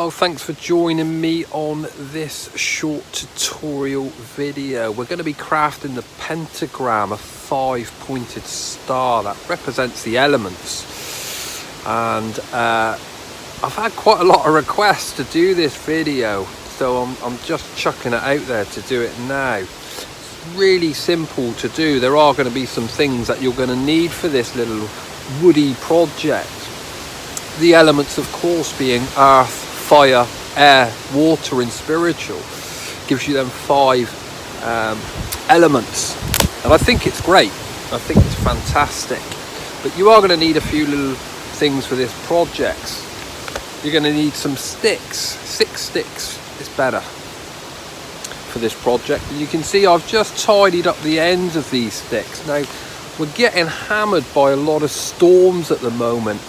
Well, thanks for joining me on this short tutorial video. We're going to be crafting the Pentagram, a 5-pointed star that represents the elements. And I've had quite a lot of requests to do this video, so I'm just chucking it out there to do it now. It's really simple to do. There are going to be some things that you're going to need for this little woody project. The elements, of course, being earth, fire, air, water and spiritual. Gives you them 5 elements, and I think it's great. I think it's fantastic. But you are going to need a few little things for this project. You're going to need some sticks. 6 sticks is better for this project, and you can see I've just tidied up the ends of these sticks. Now we're getting hammered by a lot of storms at the moment,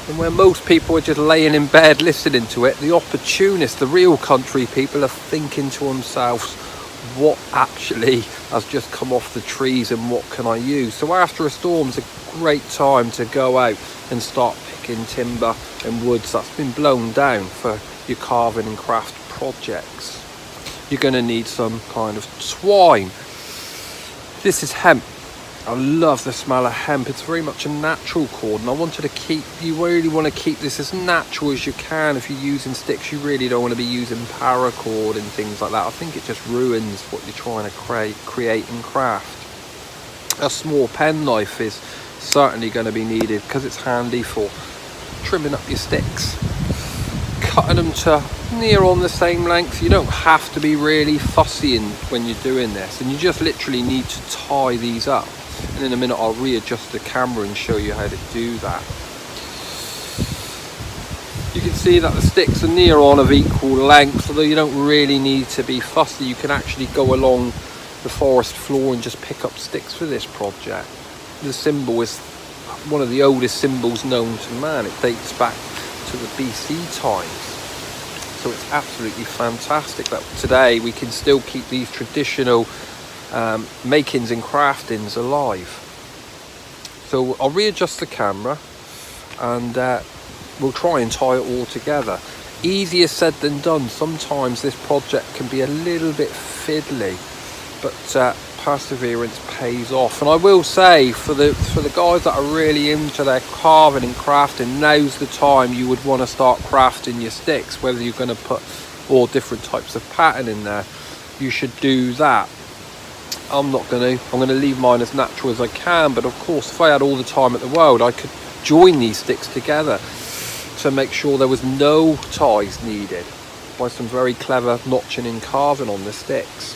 and where most people are just laying in bed listening to it, the opportunists, the real country people, are thinking to themselves, what actually has just come off the trees and what can I use? So after a storm is a great time to go out and start picking timber and woods that's been blown down for your carving and craft projects. You're going to need some kind of twine. This is hemp. I love the smell of hemp. It's very much a natural cord, and I wanted to keep, you really want to keep this as natural as you can. If you're using sticks, you really don't want to be using paracord and things like that. I think it just ruins what you're trying to create and craft. A small penknife is certainly going to be needed because it's handy for trimming up your sticks. Cutting them to near on the same length. You don't have to be really fussy when you're doing this, and you just literally need to tie these up. And in a minute I'll readjust the camera and show you how to do that. You can see that the sticks are near on of equal length, although you don't really need to be fussy. You can actually go along the forest floor and just pick up sticks for this project. The symbol is one of the oldest symbols known to man. It dates back to the BC times. So it's absolutely fantastic that today we can still keep these traditional makings and craftings alive. So I'll readjust the camera and we'll try and tie it all together. Easier said than done. Sometimes this project can be a little bit fiddly, but perseverance pays off. And I will say, for the guys that are really into their carving and crafting, now's the time you would want to start crafting your sticks. Whether you're going to put all different types of pattern in there, you should do that. I'm going to leave mine as natural as I can, but of course if I had all the time in the world, I could join these sticks together to make sure there was no ties needed by some very clever notching and carving on the sticks.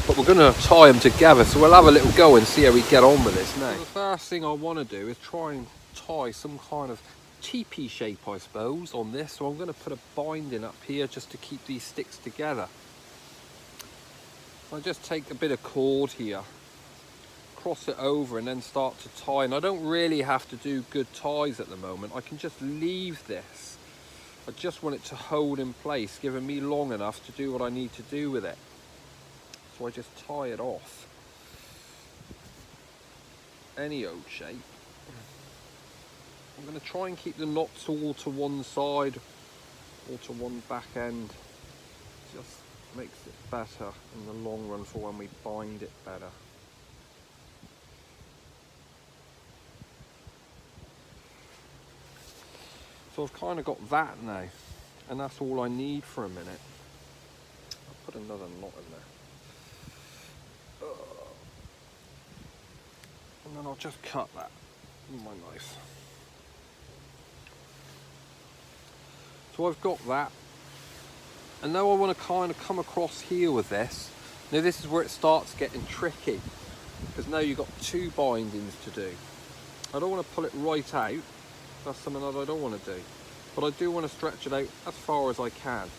But we're going to tie them together, so we'll have a little go and see how we get on with this now. So the first thing I want to do is try and tie some kind of teepee shape, I suppose, on this. So I'm going to put a binding up here just to keep these sticks together. I just take a bit of cord here, cross it over and then start to tie. And I don't really have to do good ties at the moment. I can just leave this. I just want it to hold in place, giving me long enough to do what I need to do with it. So I just tie it off. Any old shape. I'm going to try and keep the knots all to one side or to one back end. Just makes it better in the long run for when we bind it better. So I've kind of got that now, and that's all I need for a minute. I'll put another knot in there. And then I'll just cut that with my knife. So I've got that. And now I want to kind of come across here with this. Now this is where it starts getting tricky, because now you've got 2 bindings to do. I don't want to pull it right out. That's something that I don't want to do. But I do want to stretch it out as far as I can.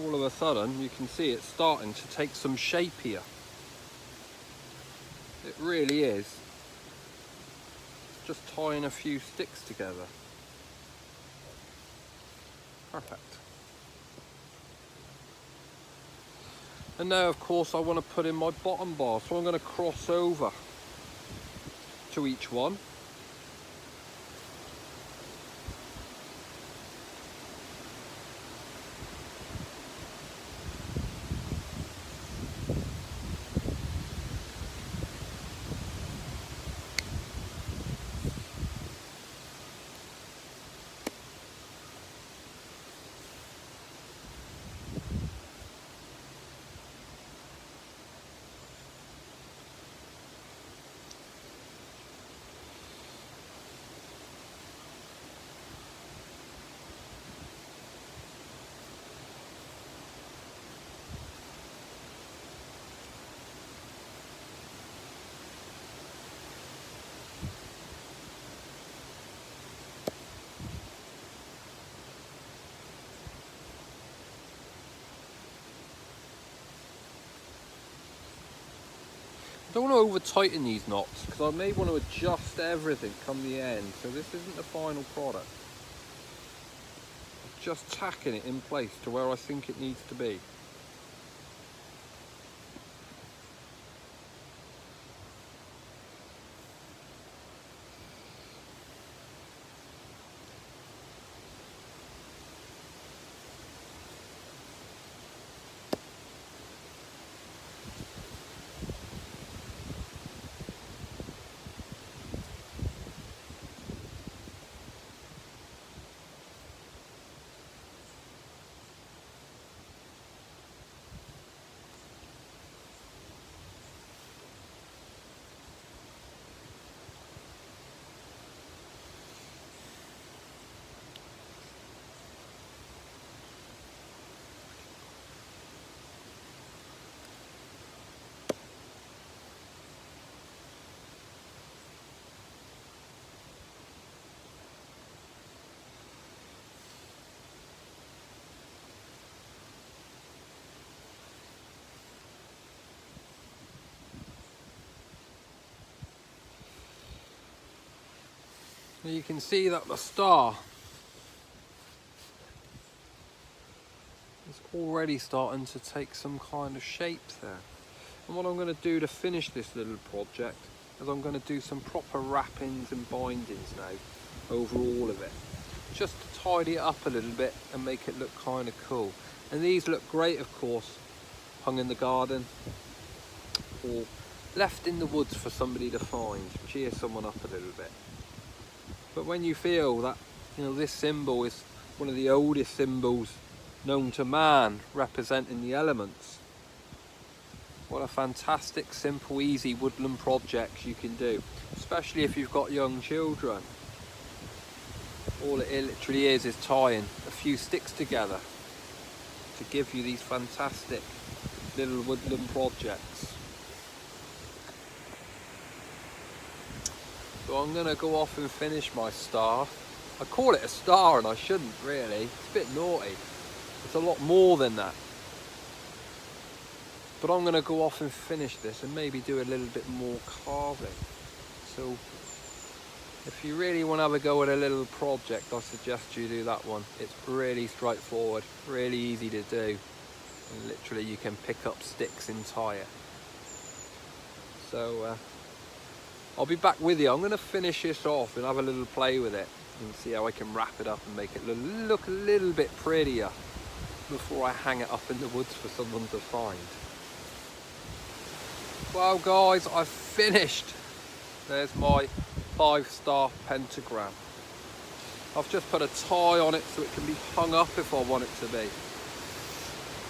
all of a sudden you can see it's starting to take some shape here. It really is. Just tying a few sticks together. Perfect. And now of course I want to put in my bottom bar, so I'm going to cross over to each one. I don't want to over tighten these knots because I may want to adjust everything come the end, so this isn't the final product. I'm just tacking it in place to where I think it needs to be. Now you can see that the star is already starting to take some kind of shape there. And what I'm going to do to finish this little project is I'm going to do some proper wrappings and bindings now over all of it, just to tidy it up a little bit and make it look kind of cool. And these look great, of course, hung in the garden or left in the woods for somebody to find, cheer someone up a little bit. But when you feel that, you know, this symbol is one of the oldest symbols known to man, representing the elements, what a fantastic, simple, easy woodland project you can do, especially if you've got young children. All it literally is tying a few sticks together to give you these fantastic little woodland projects. So I'm going to go off and finish my star. I call it a star and I shouldn't really, it's a bit naughty. It's a lot more than that. But I'm going to go off and finish this and maybe do a little bit more carving. So if you really want to have a go at a little project, I suggest you do that one. It's really straightforward, really easy to do. And literally you can pick up sticks and tie it. So I'll be back with you. I'm going to finish this off and have a little play with it and see how I can wrap it up and make it look a little bit prettier before I hang it up in the woods for someone to find. Well guys, I've finished. There's my 5-star pentagram. I've just put a tie on it so it can be hung up if I want it to be.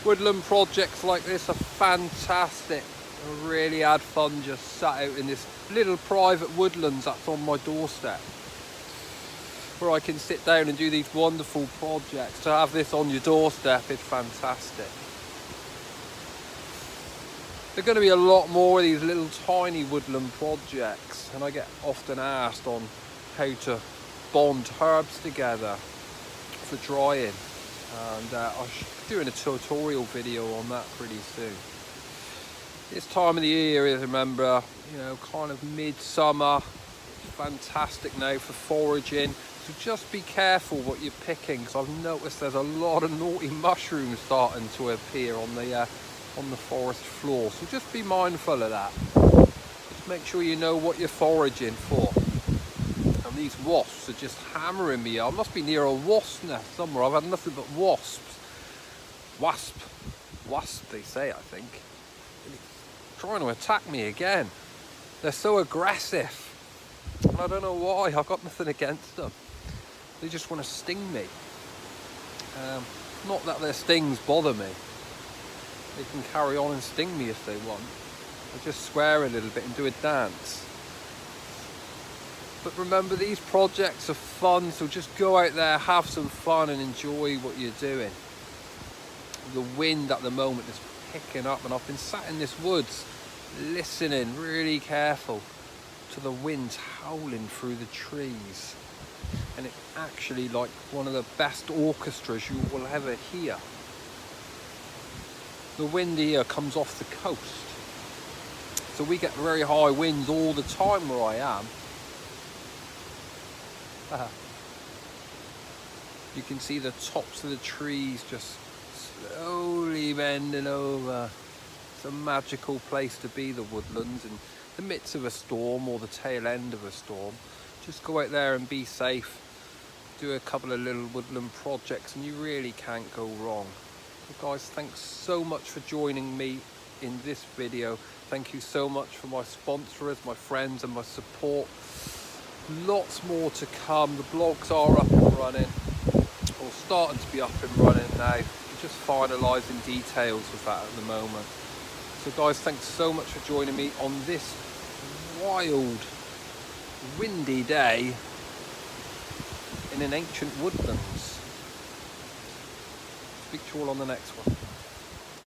Woodland projects like this are fantastic. I really had fun just sat out in this little private woodlands that's on my doorstep, where I can sit down and do these wonderful projects. To have this on your doorstep is fantastic. There are going to be a lot more of these little tiny woodland projects, and I get often asked on how to bond herbs together for drying. and I'll be doing a tutorial video on that pretty soon. This time of the year is, remember, you know, kind of midsummer. Fantastic now for foraging, so just be careful what you're picking, because I've noticed there's a lot of naughty mushrooms starting to appear on the forest floor, so just be mindful of that. Just make sure you know what you're foraging for. And these wasps are just hammering me. I must be near a wasp nest somewhere. I've had nothing but wasps. Wasp they say, I think. Trying to attack me again. They're so aggressive. And I don't know why. I've got nothing against them. They just want to sting me. Not that their stings bother me. They can carry on and sting me if they want. I just swear a little bit and do a dance. But remember, these projects are fun, so just go out there, have some fun and enjoy what you're doing. The wind at the moment is picking up, and I've been sat in this woods listening really careful to the winds howling through the trees, and it's actually like one of the best orchestras you will ever hear. The wind here comes off the coast, so we get very high winds all the time where I am. You can see the tops of the trees just slowly bending over. It's a magical place to be, the woodlands, in the midst of a storm or the tail end of a storm. Just go out there and be safe. Do a couple of little woodland projects and you really can't go wrong. So guys, thanks so much for joining me in this video. Thank you so much for my sponsors, my friends and my support. Lots more to come. The blogs are up and running, or starting to be up and running now. We're just finalising details of that at the moment. So guys, thanks so much for joining me on this wild, windy day in an ancient woodlands. Speak to you all on the next one.